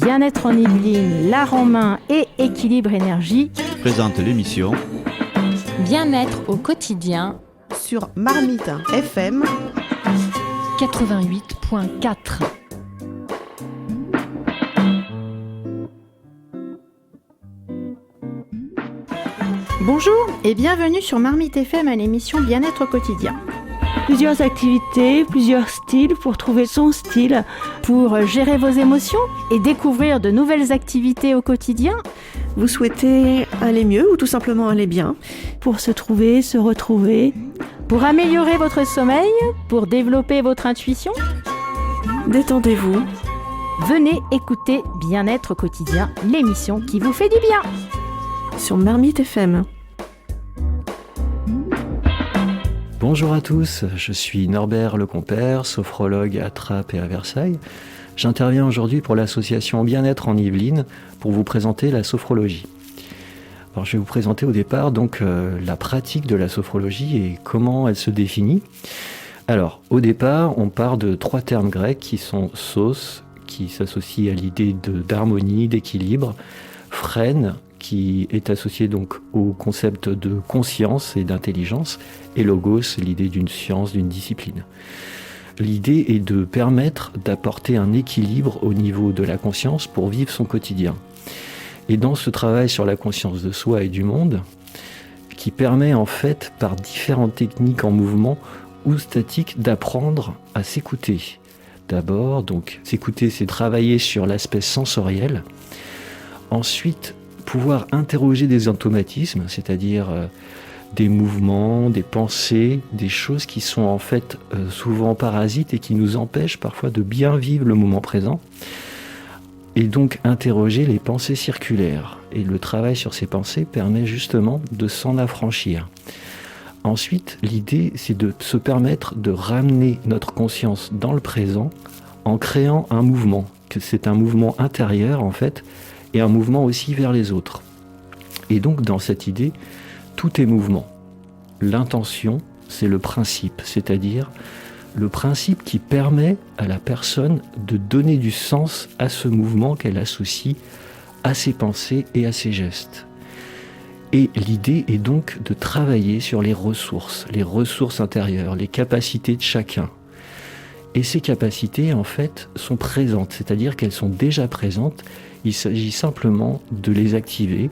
Bien-être en Yvelines, l'art en main et équilibre énergie présente l'émission Bien-être au quotidien sur Marmite FM 88.4. Bonjour et bienvenue sur Marmite FM à l'émission Bien-être au quotidien. Plusieurs activités, plusieurs styles pour trouver son style. Pour gérer vos émotions et découvrir de nouvelles activités au quotidien. Vous souhaitez aller mieux ou tout simplement aller bien? Pour se trouver, se retrouver. Pour améliorer votre sommeil, pour développer votre intuition. Détendez-vous. Venez écouter Bien-être au quotidien, l'émission qui vous fait du bien. Sur Marmite FM. Bonjour à tous, je suis Norbert Lecompère, sophrologue à Trappes et à Versailles. J'interviens aujourd'hui pour l'association Bien-être en Yvelines pour vous présenter la sophrologie. Alors, je vais vous présenter au départ donc la pratique de la sophrologie et comment elle se définit. Alors, au départ, on part de 3 termes grecs qui sont sos, qui s'associe à l'idée d'harmonie, d'équilibre, phrène, qui est associé donc au concept de conscience et d'intelligence, et logos, l'idée d'une science, d'une discipline. L'idée est de permettre d'apporter un équilibre au niveau de la conscience pour vivre son quotidien. Et dans ce travail sur la conscience de soi et du monde, qui permet en fait par différentes techniques en mouvement ou statiques d'apprendre à s'écouter. D'abord, donc s'écouter, c'est travailler sur l'aspect sensoriel. Ensuite, pouvoir interroger des automatismes, c'est-à-dire des mouvements, des pensées, des choses qui sont en fait souvent parasites et qui nous empêchent parfois de bien vivre le moment présent. Et donc interroger les pensées circulaires. Et le travail sur ces pensées permet justement de s'en affranchir. Ensuite, l'idée, c'est de se permettre de ramener notre conscience dans le présent en créant un mouvement. C'est un mouvement intérieur en fait, et un mouvement aussi vers les autres. Et donc dans cette idée, tout est mouvement. L'intention, c'est le principe, c'est-à-dire le principe qui permet à la personne de donner du sens à ce mouvement qu'elle associe à ses pensées et à ses gestes. Et l'idée est donc de travailler sur les ressources intérieures, les capacités de chacun. Et ces capacités, en fait, sont présentes, c'est-à-dire qu'elles sont déjà présentes. Il s'agit simplement de les activer,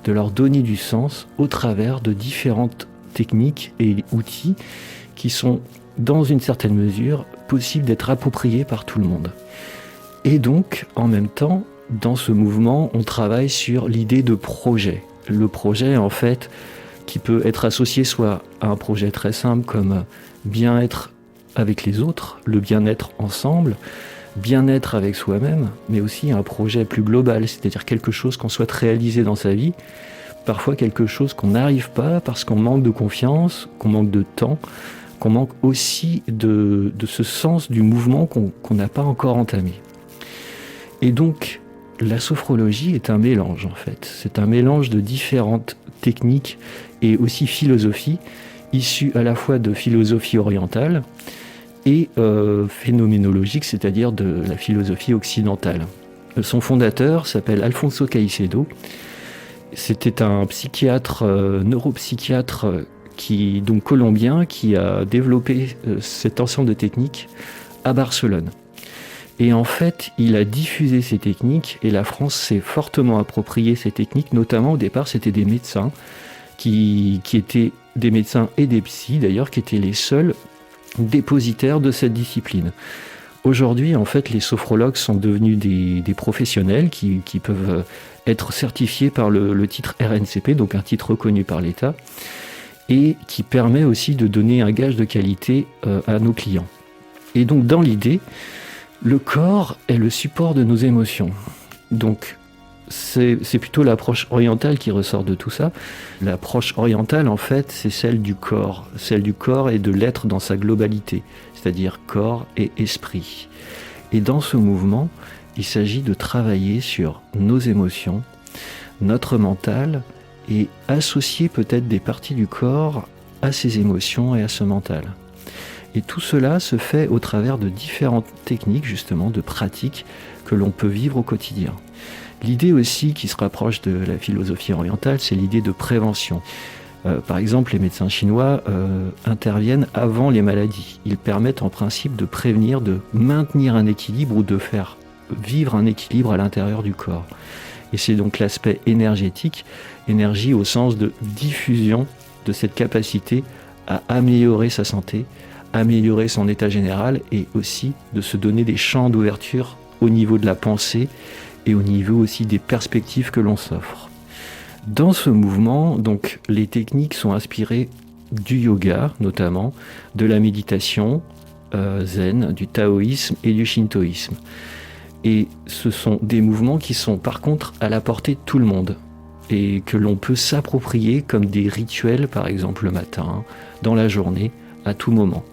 de leur donner du sens au travers de différentes techniques et outils qui sont, dans une certaine mesure, possibles d'être appropriés par tout le monde. Et donc, en même temps, dans ce mouvement, on travaille sur l'idée de projet. Le projet, en fait, qui peut être associé soit à un projet très simple comme bien-être avec les autres, le bien-être ensemble, bien-être avec soi-même, mais aussi un projet plus global, c'est-à-dire quelque chose qu'on souhaite réaliser dans sa vie, parfois quelque chose qu'on n'arrive pas parce qu'on manque de confiance, qu'on manque de temps, qu'on manque aussi de ce sens du mouvement qu'on n'a pas encore entamé. Et donc, la sophrologie est un mélange en fait, c'est un mélange de différentes techniques et aussi philosophies, issues à la fois de philosophie orientale, et phénoménologique, c'est-à-dire de la philosophie occidentale. Son fondateur s'appelle Alfonso Caicedo. C'était un psychiatre, neuropsychiatre donc colombien, qui a développé cet ensemble de techniques à Barcelone. Et en fait, il a diffusé ces techniques et la France s'est fortement approprié ces techniques. Notamment, au départ, c'était des médecins qui étaient des médecins et des psys, d'ailleurs, qui étaient les seuls dépositaires de cette discipline. Aujourd'hui, en fait, les sophrologues sont devenus des professionnels qui peuvent être certifiés par le titre RNCP, donc un titre reconnu par l'État, et qui permet aussi de donner un gage de qualité à nos clients. Et donc, dans l'idée, le corps est le support de nos émotions. Donc, c'est plutôt l'approche orientale qui ressort de tout ça. L'approche orientale, en fait, c'est celle du corps et de l'être dans sa globalité, c'est-à-dire corps et esprit. Et dans ce mouvement, il s'agit de travailler sur nos émotions, notre mental, et associer peut-être des parties du corps à ces émotions et à ce mental. Et tout cela se fait au travers de différentes techniques, justement, de pratiques que l'on peut vivre au quotidien. L'idée aussi qui se rapproche de la philosophie orientale, c'est l'idée de prévention. Par exemple, les médecins chinois interviennent avant les maladies. Ils permettent en principe de prévenir, de maintenir un équilibre ou de faire vivre un équilibre à l'intérieur du corps. Et c'est donc l'aspect énergétique, énergie au sens de diffusion de cette capacité à améliorer sa santé, améliorer son état général et aussi de se donner des champs d'ouverture au niveau de la pensée et au niveau aussi des perspectives que l'on s'offre. Dans ce mouvement, donc, les techniques sont inspirées du yoga, notamment, de la méditation zen, du taoïsme et du shintoïsme. Et ce sont des mouvements qui sont par contre à la portée de tout le monde et que l'on peut s'approprier comme des rituels, par exemple le matin, dans la journée, à tout moment.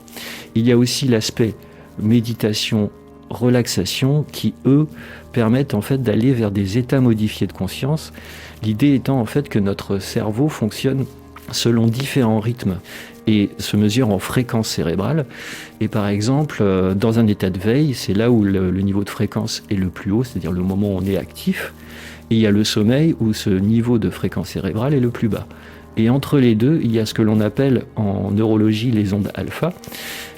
Il y a aussi l'aspect méditation, relaxation qui, eux, permettent en fait d'aller vers des états modifiés de conscience. L'idée étant en fait que notre cerveau fonctionne selon différents rythmes et se mesure en fréquence cérébrale. Et par exemple, dans un état de veille, c'est là où le niveau de fréquence est le plus haut, c'est-à-dire le moment où on est actif. Et il y a le sommeil où ce niveau de fréquence cérébrale est le plus bas. Et entre les deux, il y a ce que l'on appelle en neurologie les ondes alpha.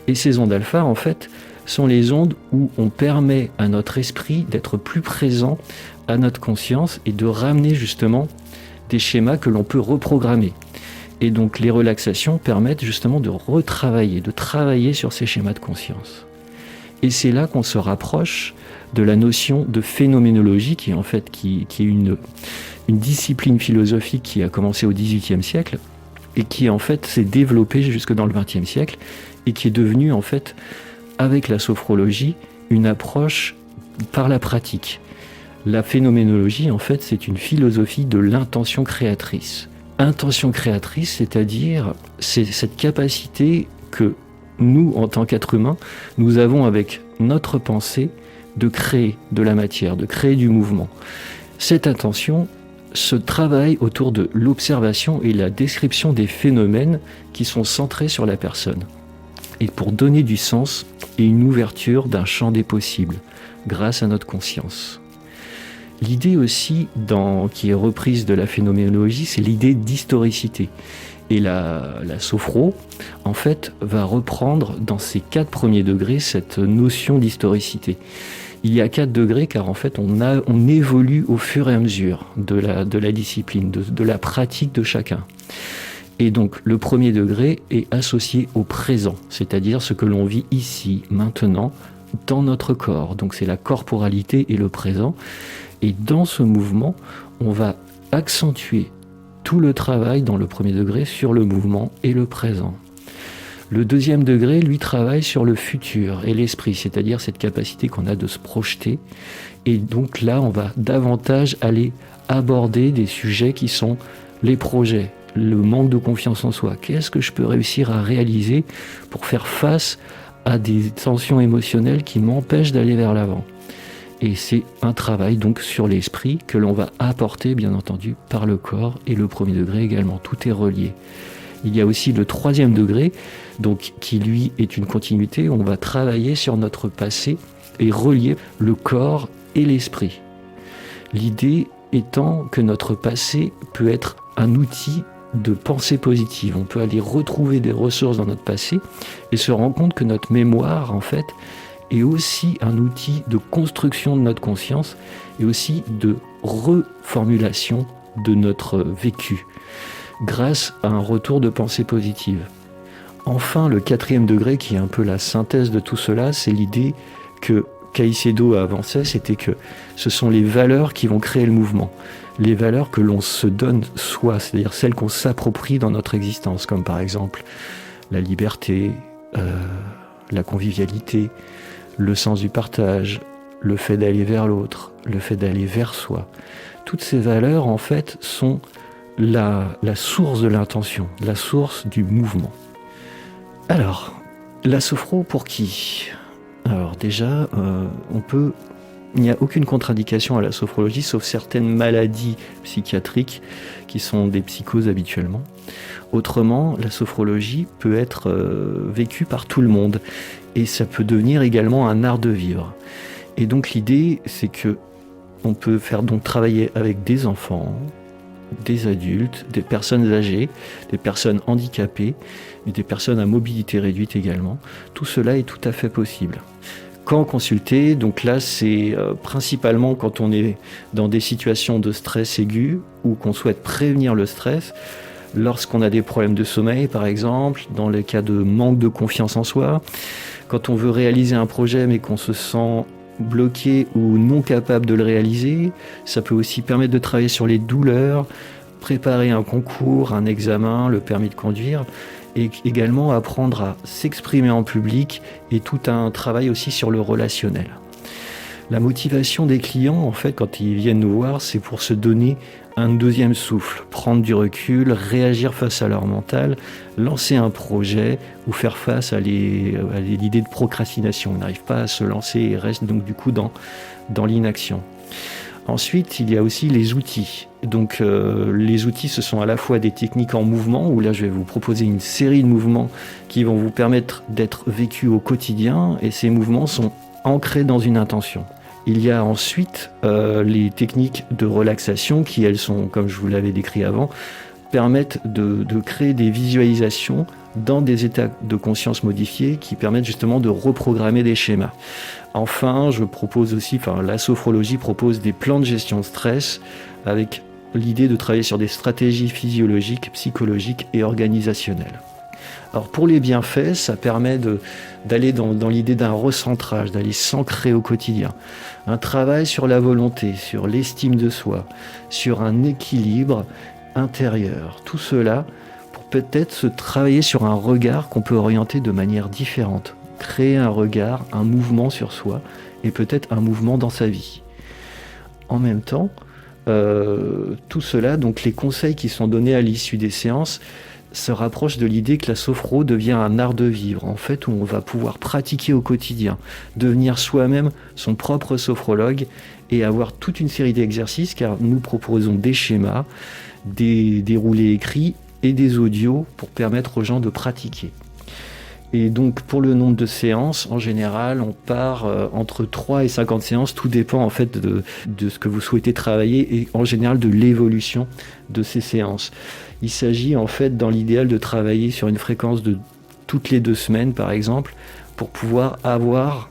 Et ces ondes alpha, en fait, sont les ondes où on permet à notre esprit d'être plus présent à notre conscience et de ramener justement des schémas que l'on peut reprogrammer. Et donc les relaxations permettent justement de retravailler, de travailler sur ces schémas de conscience. Et c'est là qu'on se rapproche de la notion de phénoménologie qui est une discipline philosophique qui a commencé au XVIIIe siècle et qui en fait s'est développée jusque dans le XXe siècle et qui est devenue en fait, avec la sophrologie, une approche par la pratique. La phénoménologie, en fait, c'est une philosophie de l'intention créatrice. Intention créatrice, c'est-à-dire c'est cette capacité que nous, en tant qu'êtres humains, nous avons avec notre pensée de créer de la matière, de créer du mouvement. Cette intention se travaille autour de l'observation et la description des phénomènes qui sont centrés sur la personne. Et pour donner du sens et une ouverture d'un champ des possibles, grâce à notre conscience. L'idée aussi, qui est reprise de la phénoménologie, c'est l'idée d'historicité. Et la sophro, en fait, va reprendre dans ses 4 premiers degrés cette notion d'historicité. Il y a 4 degrés car en fait, on évolue au fur et à mesure de la discipline, de la pratique de chacun. Et donc, le premier degré est associé au présent, c'est-à-dire ce que l'on vit ici, maintenant, dans notre corps. Donc, c'est la corporalité et le présent. Et dans ce mouvement, on va accentuer tout le travail dans le premier degré sur le mouvement et le présent. Le deuxième degré, lui, travaille sur le futur et l'esprit, c'est-à-dire cette capacité qu'on a de se projeter. Et donc là, on va davantage aller aborder des sujets qui sont les projets, le manque de confiance en soi. Qu'est-ce que je peux réussir à réaliser pour faire face à des tensions émotionnelles qui m'empêchent d'aller vers l'avant ? Et c'est un travail donc sur l'esprit que l'on va apporter bien entendu par le corps et le premier degré également. Tout est relié. Il y a aussi le troisième degré donc, qui lui est une continuité. On va travailler sur notre passé et relier le corps et l'esprit. L'idée étant que notre passé peut être un outil de pensée positive. On peut aller retrouver des ressources dans notre passé et se rendre compte que notre mémoire en fait est aussi un outil de construction de notre conscience et aussi de reformulation de notre vécu grâce à un retour de pensée positive. Enfin, le 4e degré, qui est un peu la synthèse de tout cela, c'est l'idée que Caicedo avançait, c'était que ce sont les valeurs qui vont créer le mouvement. Les valeurs que l'on se donne soi, c'est-à-dire celles qu'on s'approprie dans notre existence, comme par exemple la liberté, la convivialité, le sens du partage, le fait d'aller vers l'autre, le fait d'aller vers soi. Toutes ces valeurs, en fait, sont la source de l'intention, la source du mouvement. Alors, la sophro pour qui ? Alors déjà, on peut Il n'y a aucune contre-indication à la sophrologie, sauf certaines maladies psychiatriques qui sont des psychoses habituellement. Autrement, la sophrologie peut être vécue par tout le monde et ça peut devenir également un art de vivre. Et donc l'idée, c'est que on peut faire donc travailler avec des enfants, des adultes, des personnes âgées, des personnes handicapées, et des personnes à mobilité réduite également. Tout cela est tout à fait possible. Quand consulter, donc là c'est principalement quand on est dans des situations de stress aigu ou qu'on souhaite prévenir le stress, lorsqu'on a des problèmes de sommeil par exemple, dans les cas de manque de confiance en soi, quand on veut réaliser un projet mais qu'on se sent bloqué ou non capable de le réaliser. Ça peut aussi permettre de travailler sur les douleurs, préparer un concours, un examen, le permis de conduire, et également apprendre à s'exprimer en public et tout un travail aussi sur le relationnel. La motivation des clients, en fait, quand ils viennent nous voir, c'est pour se donner un deuxième souffle, prendre du recul, réagir face à leur mental, lancer un projet ou faire face à l'idée de procrastination. Ils n'arrivent pas à se lancer et restent donc du coup dans l'inaction. Ensuite, il y a aussi les outils. Donc les outils, ce sont à la fois des techniques en mouvement, où là je vais vous proposer une série de mouvements qui vont vous permettre d'être vécus au quotidien, et ces mouvements sont ancrés dans une intention. Il y a ensuite les techniques de relaxation qui, elles sont, comme je vous l'avais décrit avant, permettent de créer des visualisations dans des états de conscience modifiés qui permettent justement de reprogrammer des schémas. Enfin, la sophrologie propose des plans de gestion de stress avec l'idée de travailler sur des stratégies physiologiques, psychologiques et organisationnelles. Alors pour les bienfaits, ça permet d'aller dans l'idée d'un recentrage, d'aller s'ancrer au quotidien. Un travail sur la volonté, sur l'estime de soi, sur un équilibre intérieur. Tout cela pour peut-être se travailler sur un regard qu'on peut orienter de manière différente. Créer un regard, un mouvement sur soi et peut-être un mouvement dans sa vie. En même temps, tout cela, donc les conseils qui sont donnés à l'issue des séances, se rapproche de l'idée que la sophro devient un art de vivre, en fait, où on va pouvoir pratiquer au quotidien, devenir soi-même son propre sophrologue et avoir toute une série d'exercices, car nous proposons des schémas, des déroulés écrits et des audios pour permettre aux gens de pratiquer. Et donc pour le nombre de séances, en général, on part entre 3 et 50 séances, tout dépend en fait de ce que vous souhaitez travailler et en général de l'évolution de ces séances. Il s'agit en fait dans l'idéal de travailler sur une fréquence de toutes les 2 semaines par exemple, pour pouvoir avoir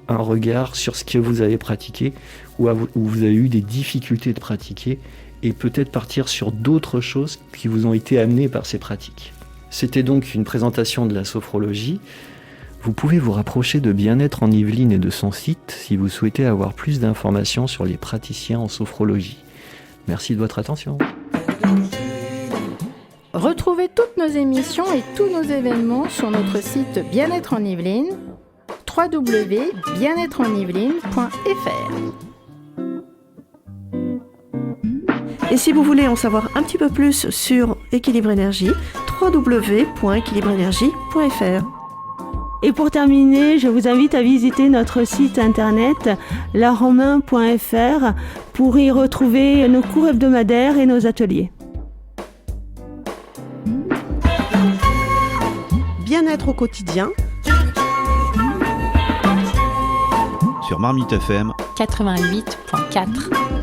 un regard sur ce que vous avez pratiqué ou où vous avez eu des difficultés de pratiquer et peut-être partir sur d'autres choses qui vous ont été amenées par ces pratiques. C'était donc une présentation de la sophrologie. Vous pouvez vous rapprocher de Bien-être en Yvelines et de son site si vous souhaitez avoir plus d'informations sur les praticiens en sophrologie. Merci de votre attention. Retrouvez toutes nos émissions et tous nos événements sur notre site Bien-être en Yvelines, www.bien-être-en-yvelines.fr. Et si vous voulez en savoir un petit peu plus sur Équilibre Énergie, www.équilibreenergie.fr. Et pour terminer, je vous invite à visiter notre site internet laromain.fr pour y retrouver nos cours hebdomadaires et nos ateliers. Bien-être au quotidien sur Marmite FM 88.4.